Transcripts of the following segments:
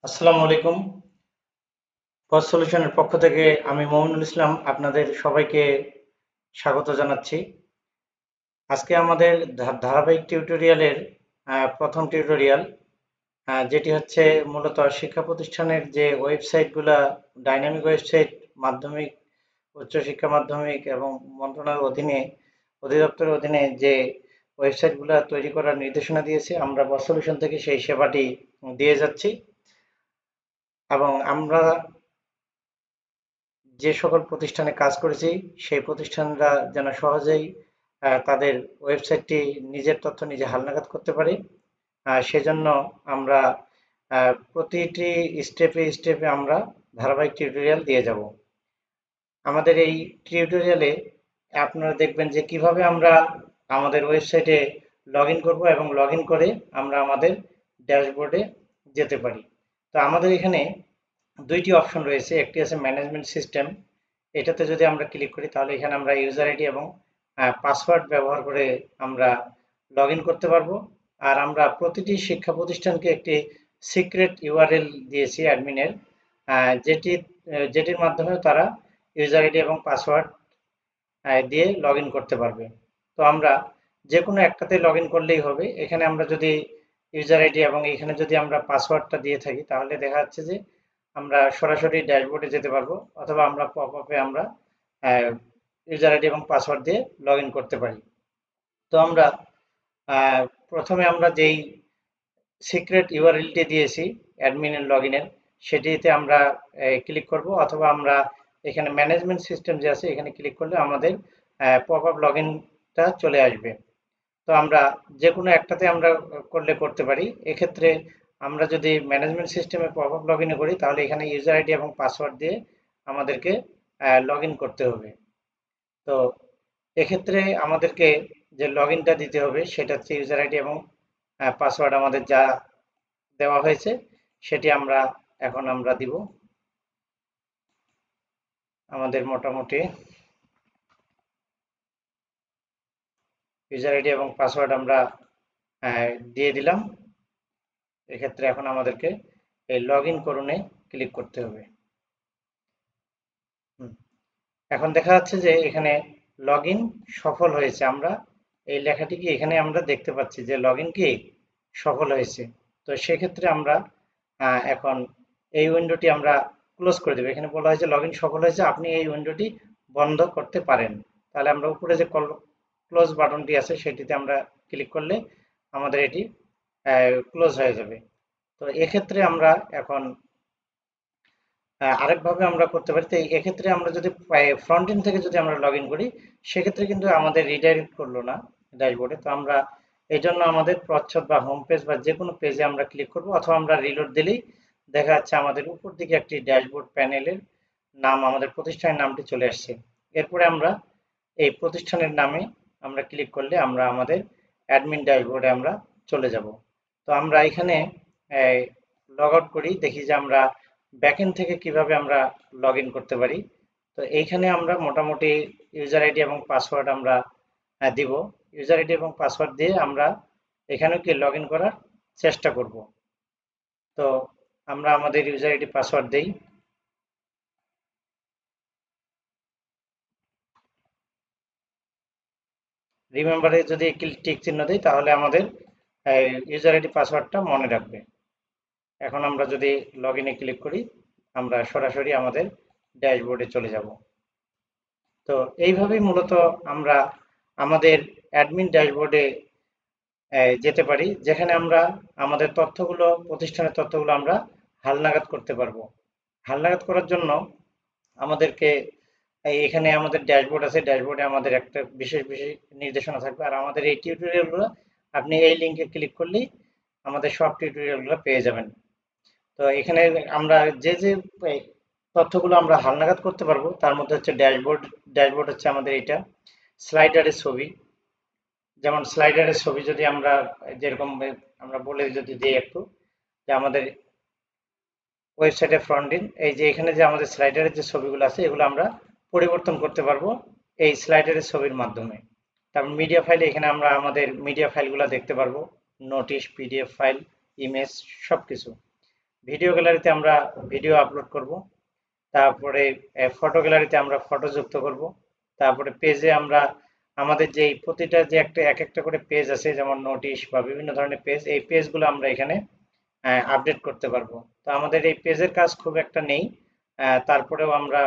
আসসালামু আলাইকুম। পজ সলিউশনের পক্ষ থেকে আমি মমিনুল ইসলাম আপনাদের সবাইকে স্বাগত জানাচ্ছি। আজকে আমাদের ধারাবাহিক টিউটোরিয়ালের প্রথম টিউটোরিয়াল, যেটি হচ্ছে মূলত শিক্ষা প্রতিষ্ঠানের যে ওয়েবসাইটগুলা, ডাইনামিক ওয়েবসাইট, মাধ্যমিক, উচ্চশিক্ষা মাধ্যমিক এবং মন্ত্রণালয়ের অধিদপ্তরের অধীনে যে ওয়েবসাইটগুলা তৈরি করার নির্দেশনা দিয়েছে, আমরা পজ সলিউশন থেকে সেই সেবাটি দিয়ে যাচ্ছি। এবং আমরা যে সকল প্রতিষ্ঠানে কাজ করেছি সেই প্রতিষ্ঠানরা যেন সহজেই তাদের ওয়েবসাইটটি নিজের তথ্য নিজে হালনাগাদ করতে পারে, সেজন্য আমরা প্রতিটি স্টেপে স্টেপে আমরা ধারাবাহিক টিউটোরিয়াল দিয়ে যাব। আমাদের এই টিউটোরিয়ালে আপনারা দেখবেন যে কিভাবে আমরা আমাদের ওয়েবসাইটে লগ ইন করবো এবং লগ ইন করে আমরা আমাদের ড্যাশবোর্ডে যেতে পারি। তো আমাদের এখানে দুইটি অপশন রয়েছে, একটি আছে ম্যানেজমেন্ট সিস্টেম। এটাতে যদি আমরা ক্লিক করি তাহলে এখানে আমরা ইউজার আইডি এবং পাসওয়ার্ড ব্যবহার করে আমরা লগ ইন করতে পারবো। আর আমরা প্রতিটি শিক্ষা প্রতিষ্ঠানকে একটি সিক্রেট ইউআরএল দিয়েছি অ্যাডমিনের, যেটির মাধ্যমে তারা ইউজার আইডি এবং পাসওয়ার্ড দিয়ে লগ ইন করতে পারবে। তো আমরা যে কোনো একটাতে লগ ইন করলেই হবে। এখানে আমরা যদি ইউজার আইডি এবং এখানে যদি আমরা পাসওয়ার্ডটা দিয়ে থাকি তাহলে দেখা যাচ্ছে যে আমরা সরাসরি ড্যাশবোর্ডে যেতে পারবো, অথবা আমরা পপ আপে আমরা ইউজার আইডি এবং পাসওয়ার্ড দিয়ে লগ ইন করতে পারি। তো আমরা আহ, প্রথমে আমরা যেই সিক্রেট ইউআরএলটি দিয়েছি অ্যাডমিনের লগ ইনের, সেটিতে আমরা ক্লিক করব, অথবা আমরা এখানে ম্যানেজমেন্ট সিস্টেম যে আছে এখানে ক্লিক করলে আমাদের পপ আপ লগ ইনটা চলে আসবে। তো আমরা যে কোনো একটাতে আমরা করতে পারি। এক্ষেত্রে আমরা যদি ম্যানেজমেন্ট সিস্টেমে পপ আপ লগ ইন করি তাহলে এখানে ইউজার আইডি এবং পাসওয়ার্ড দিয়ে আমাদেরকে লগ ইন করতে হবে। তো এক্ষেত্রে আমাদেরকে যে লগ ইনটা দিতে হবে সেটা হচ্ছে ইউজার আইডি এবং পাসওয়ার্ড আমাদের যা দেওয়া হয়েছে সেটি আমরা দিব। আমাদের মোটামুটি ইউজার আইডি এবং পাসওয়ার্ড আমরা দিয়ে দিলাম। এক্ষেত্রে এখন আমাদেরকে এই লগ ইন করুনে ক্লিক করতে হবে। এখন দেখা যাচ্ছে যে এখানে লগ ইন সফল হয়েছে। আমরা এই লেখাটি কি এখানে আমরা দেখতে পাচ্ছি যে লগ ইন কি সফল হয়েছে। তো সেক্ষেত্রে আমরা এখন এই উইন্ডোটি আমরা ক্লোজ করে দেবো। এখানে বলা হয়েছে লগ ইন সফল হয়েছে, আপনি এই উইন্ডোটি বন্ধ করতে পারেন। তাহলে আমরা উপরে যে ক্লোজ বাটনটি আছে সেটিতে আমরা ক্লিক করলে আমাদের এটি ক্লোজ হয়ে যাবে। তো এক্ষেত্রে আমরা এখন আরেকভাবে আমরা করতে পারি। তো এক্ষেত্রে আমরা যদি ফ্রন্ট এন্ড থেকে যদি আমরা লগ ইন করি সেক্ষেত্রে কিন্তু আমাদের রিডাইরেক্ট করলো না ড্যাশবোর্ডে। তো আমরা এই জন্য আমাদের প্রচ্ছদ বা হোম পেজ বা যে কোনো পেজে আমরা ক্লিক করব, অথবা আমরা রিলোড দিলেই দেখা যাচ্ছে আমাদের উপর দিকে একটি ড্যাশবোর্ড প্যানেলের নাম, আমাদের প্রতিষ্ঠানের নামটি চলে আসছে। এরপরে আমরা এই প্রতিষ্ঠানের নামে আমরা ক্লিক করলে আমরা আমাদের অ্যাডমিন ড্যাশবোর্ডে আমরা চলে যাব। তো আমরা এখানে লগ আউট করি, দেখি যে আমরা ব্যাকএন্ড থেকে কিভাবে আমরা লগ ইন করতে পারি। তো এইখানে আমরা মোটামুটি ইউজার আইডি এবং পাসওয়ার্ড আমরা দিব। ইউজার আইডি এবং পাসওয়ার্ড দিয়ে আমরা এখানেও কি লগ ইন করার চেষ্টা করব। তো আমরা আমাদের ইউজার আইডি পাসওয়ার্ড দিই। রিমেম্বারে যদি টিক চিহ্ন দিই তাহলে আমাদের ইউজার আইডি পাসওয়ার্ডটা মনে রাখবে। এখন আমরা যদি লগ ইনে ক্লিক করি আমরা সরাসরি আমাদের ড্যাশবোর্ডে চলে যাব। তো এইভাবেই মূলত আমরা আমাদের অ্যাডমিন ড্যাশবোর্ডে যেতে পারি, যেখানে আমরা আমাদের তথ্যগুলো, প্রতিষ্ঠানের তথ্যগুলো আমরা হালনাগাদ করতে পারবো। হালনাগাদ করার জন্য আমাদেরকে এখানে আমাদের ড্যাশবোর্ড আছে, ড্যাশবোর্ডে আমাদের একটা বিশেষ বিশেষ নির্দেশনা থাকবে। আর আমাদের এই টিউটোরিয়ালগুলো আপনি এই লিঙ্কে ক্লিক করলেই আমাদের সব টিউটোরিয়ালগুলো পেয়ে যাবেন। তো এখানে আমরা যে যে তথ্যগুলো আমরা হালনাগাদ করতে পারবো তার মধ্যে হচ্ছে ড্যাশবোর্ড। ড্যাশবোর্ড হচ্ছে আমাদের এটা স্লাইডারের ছবি। যেমন স্লাইডারের ছবি যদি আমরা যেরকম আমরা বলে যদি দিই একটু, যে আমাদের ওয়েবসাইটের ফ্রন্ট এন্ড, এই যে এখানে যে আমাদের স্লাইডারের যে ছবিগুলো আছে এগুলো আমরা পরিবর্তন করতে পারবো এই স্লাইডারের ছবির মাধ্যমে। তারপর মিডিয়া ফাইলে এখানে আমরা আমাদের মিডিয়া ফাইলগুলো দেখতে পারবো, নোটিশ, পিডিএফ ফাইল, ইমেজ, সবকিছু। ভিডিও গ্যালারিতে আমরা ভিডিও আপলোড করব। তারপরে ফটো গ্যালারিতে আমরা ফটো যুক্ত করব। তারপরে পেজে আমরা আমাদের যে প্রতিটা যে একটা এক একটা করে পেজ আছে, যেমন নোটিশ বা বিভিন্ন ধরনের পেজ, এই পেজগুলো আমরা এখানে আপডেট করতে পারবো। তো আমাদের এই পেজের কাজ খুব একটা নেই, তারপরেও আমরা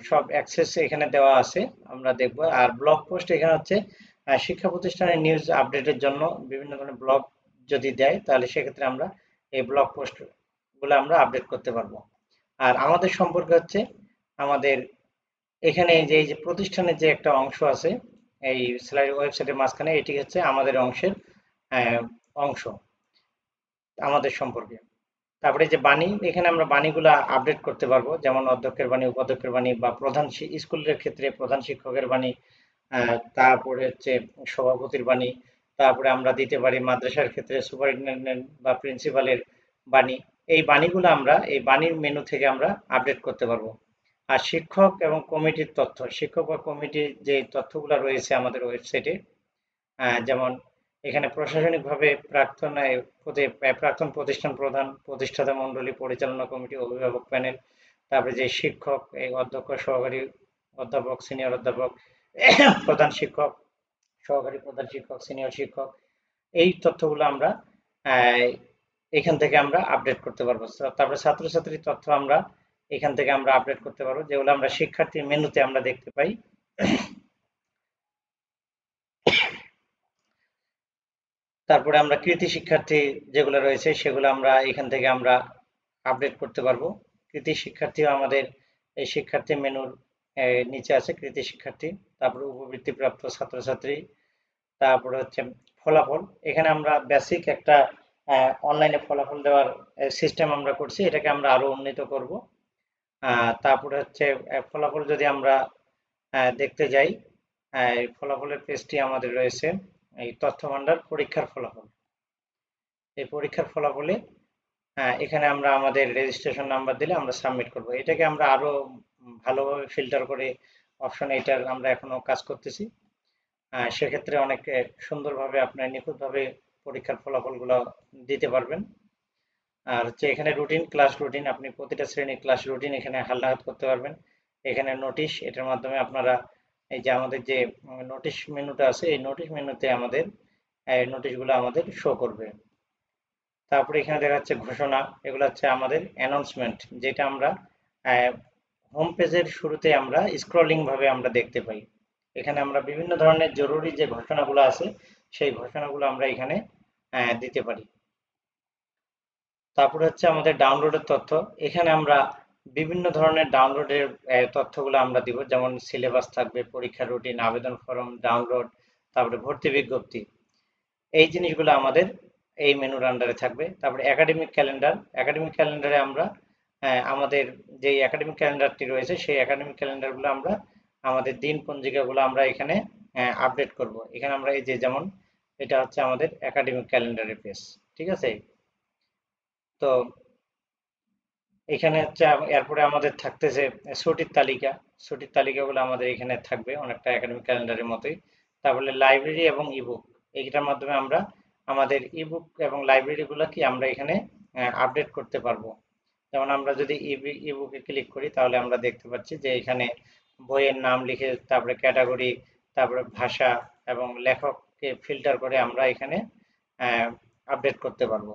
সব অ্যাক্সেস এখানে দেওয়া আছে, আমরা দেখব। আর ব্লগ পোস্ট এখানে হচ্ছে শিক্ষা প্রতিষ্ঠানের নিউজ আপডেটের জন্য বিভিন্ন ধরনের ব্লগ যদি দেয়, তাহলে সেক্ষেত্রে আমরা এই ব্লগ পোস্ট গুলো আমরা আপডেট করতে পারবো। আর আমাদের সম্পর্কে হচ্ছে আমাদের এখানে এই যে প্রতিষ্ঠানের যে একটা অংশ আছে এই স্লাইড ওয়েবসাইটের মাঝখানে, এটি হচ্ছে আমাদের অংশের অংশ আমাদের সম্পর্কে। তারপরে যে বাণী, এখানে আমরা বাণীগুলা আপডেট করতে পারবো, যেমন অধ্যক্ষের বাণী, উপাধ্যক্ষের বাণী, বা স্কুলের ক্ষেত্রে প্রধান শিক্ষকের বাণী, তারপরে হচ্ছে সভাপতির বাণী। তারপরে আমরা দিতে পারি মাদ্রাসার ক্ষেত্রে সুপারিনটেন্ডেন্ট বা প্রিন্সিপালের বাণী। এই বাণীগুলো আমরা এই বাণীর মেনু থেকে আমরা আপডেট করতে পারবো। আর শিক্ষক এবং কমিটির তথ্য, শিক্ষক বা কমিটির যে তথ্যগুলো রয়েছে আমাদের ওয়েবসাইটে, যেমন এখানে প্রশাসনিকভাবে প্রাক্তন প্রতিষ্ঠান প্রধান, প্রতিষ্ঠাতা মণ্ডলী, পরিচালনা কমিটি, অভিভাবক প্যানেল, তারপরে যে শিক্ষক, এই অধ্যক্ষ, সহকারী অধ্যাপক, সিনিয়র অধ্যাপক, প্রধান শিক্ষক, সহকারী প্রধান শিক্ষক, সিনিয়র শিক্ষক, এই তথ্যগুলো আমরা আহ, এখান থেকে আমরা আপডেট করতে পারবো। তারপরে ছাত্রছাত্রীর তথ্য আমরা এখান থেকে আমরা আপডেট করতে পারবো, যেগুলো আমরা শিক্ষার্থী মেনুতে আমরা দেখতে পাই। তারপরে আমরা কৃতি শিক্ষার্থী যেগুলো রয়েছে সেগুলো আমরা এখান থেকে আমরা আপডেট করতে পারবো। কৃতি শিক্ষার্থীও আমাদের এই শিক্ষার্থী মেনুর নিচে আছে, কৃতি শিক্ষার্থী। তারপরে উপবৃত্তিপ্রাপ্ত ছাত্রছাত্রী। তারপরে হচ্ছে ফলাফল, এখানে আমরা বেসিক একটা অনলাইনে ফলাফল দেওয়ার সিস্টেম আমরা করছি, এটাকে আমরা আরো উন্নীত করব। তারপরে হচ্ছে ফলাফল যদি আমরা দেখতে যাই, এই ফলাফলের পেজটি আমাদের রয়েছে, এই তথ্য ভান্ডার পরীক্ষার ফলাফল। এই পরীক্ষার ফলাফলে এখানে আমরা আমাদের রেজিস্ট্রেশন নাম্বার দিলে আমরা সাবমিট করব। এটাকে আমরা আরো ভালোভাবে ফিল্টার করে অপশন, এটার আমরা এখনো কাজ করতেছি। সেক্ষেত্রে অনেক সুন্দরভাবে আপনার নিখুঁতভাবে পরীক্ষার ফলাফলগুলো দিতে পারবেন। আর হচ্ছে এখানে রুটিন, ক্লাস রুটিন, আপনি প্রতিটা শ্রেণীর ক্লাস রুটিন এখানে হালনাগাদ করতে পারবেন। এখানে নোটিশ, এটার মাধ্যমে আপনারা এই যে আমাদের যে নোটিশ মেনুটা আছে, এই নোটিশ মেনুতে আমাদের নোটিশগুলো আমাদের শো করবে। তারপরে এখানে দেখা যাচ্ছে ঘোষণা, এগুলো হচ্ছে আমাদের অ্যানাউন্সমেন্ট, যেটা আমরা হোম পেজের শুরুতে আমরা স্ক্রলিং ভাবে আমরা দেখতে পাই। এখানে আমরা বিভিন্ন ধরনের জরুরি যে ঘোষণাগুলো আছে সেই ঘোষণাগুলো আমরা এখানে দিতে পারি। তারপরে হচ্ছে আমাদের ডাউনলোডের তথ্য, এখানে আমরা বিভিন্ন ধরনের ডাউনলোডের তথ্যগুলো আমরা দিব, যেমন সিলেবাস থাকবে, পরীক্ষার রুটিন, আবেদন ফর্ম ডাউনলোড, তারপরে ভর্তি বিজ্ঞপ্তি, এই জিনিসগুলো আমাদের এই মেনুর আন্ডারে থাকবে। তারপরে একাডেমিক ক্যালেন্ডার, একাডেমিক ক্যালেন্ডারে আমরা আমাদের যে একাডেমিক ক্যালেন্ডারটি রয়েছে সেই একাডেমিক ক্যালেন্ডারগুলো আমরা আমাদের দিন পঞ্জিকাগুলো আমরা এখানে আপডেট করব। এখানে আমরা এই যে যেমন এটা হচ্ছে আমাদের একাডেমিক ক্যালেন্ডারের পেজ, ঠিক আছে। তো এখানে হচ্ছে এরপরে আমাদের থাকতেছে ছুটির তালিকা, ছুটির তালিকাগুলো আমাদের এখানে থাকবে অনেকটা একাডেমিক ক্যালেন্ডারের মতোই। তারপরে লাইব্রেরি এবং ইবুক, এইটার মাধ্যমে আমরা আমাদের ইবুক এবং লাইব্রেরিগুলো কি আমরা এখানে আপডেট করতে পারবো। যেমন আমরা যদি ইবুকে ক্লিক করি তাহলে আমরা দেখতে পাচ্ছি যে এখানে বইয়ের নাম লিখে, তারপরে ক্যাটাগরি, তারপরে ভাষা এবং লেখককে ফিল্টার করে আমরা এখানে আপডেট করতে পারবো,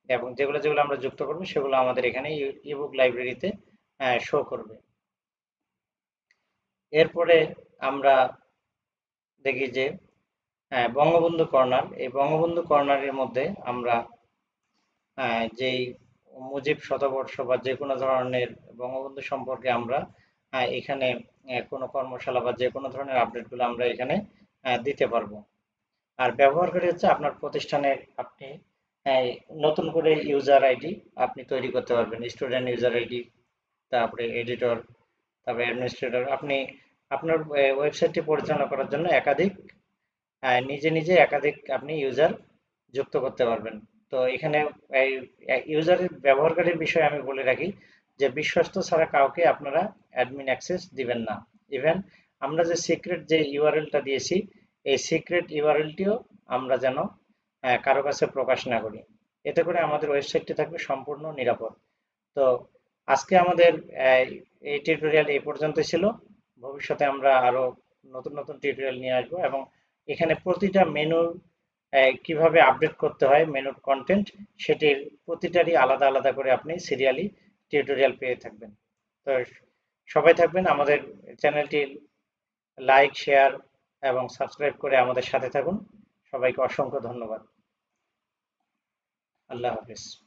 এবং যেগুলো যেগুলো আমরা যুক্ত করবো সেগুলো আমাদের এখানে ইবুক লাইব্রেরিতে শো করবে। এরপরে আমরা দেখি যে বঙ্গবন্ধু কর্নার, এই বঙ্গবন্ধু কর্নারের মধ্যে আমরা যেই মুজিব শতবর্ষ বা যে কোনো ধরনের বঙ্গবন্ধু সম্পর্কে আমরা এখানে কোনো কর্মশালা বা যে কোনো ধরনের আপডেটগুলো আমরা এখানে দিতে পারবো। আর ব্যবহারকারী হচ্ছে আপনার প্রতিষ্ঠানের আপনি এই নতুন করে ইউজার আইডি আপনি তৈরি করতে পারবেন, স্টুডেন্ট ইউজার আইডি, তারপরে এডিটর, তারপরে অ্যাডমিনিস্ট্রেটর। আপনি আপনার ওয়েবসাইটটি পরিচালনা করার জন্য নিজে নিজে একাধিক আপনি ইউজার যুক্ত করতে পারবেন। তো এখানে এই ইউজারের ব্যবহারকারীর বিষয়ে আমি বলে রাখি যে বিশ্বস্ত ছাড়া কাউকে আপনারা অ্যাডমিন অ্যাক্সেস দিবেন না। ইভেন আমরা যে সিক্রেট যে ইউআরএলটা দিয়েছি, এই সিক্রেট ইউআরএলটিও আমরা যেন কারো কাছে প্রকাশ না করি। এতে করে আমাদের ওয়েবসাইটটি থাকবে সম্পূর্ণ নিরাপদ। তো আজকে আমাদের এই টিউটোরিয়াল এই পর্যন্তই ছিল। ভবিষ্যতে আমরা আরো নতুন নতুন টিউটোরিয়াল নিয়ে আসবো এবং এখানে প্রতিটা মেনু কিভাবে আপডেট করতে হয়, মেনুর কন্টেন্ট, সেটির প্রতিটারই আলাদা আলাদা করে আপনি সিরিয়ালি টিউটোরিয়াল পেয়ে থাকবেন। তো সবাই থাকবেন, আমাদের চ্যানেলটি লাইক, শেয়ার এবং সাবস্ক্রাইব করে আমাদের সাথে থাকুন। সবাইকে অসংখ্য ধন্যবাদ। আল্লাহ হাফেজ।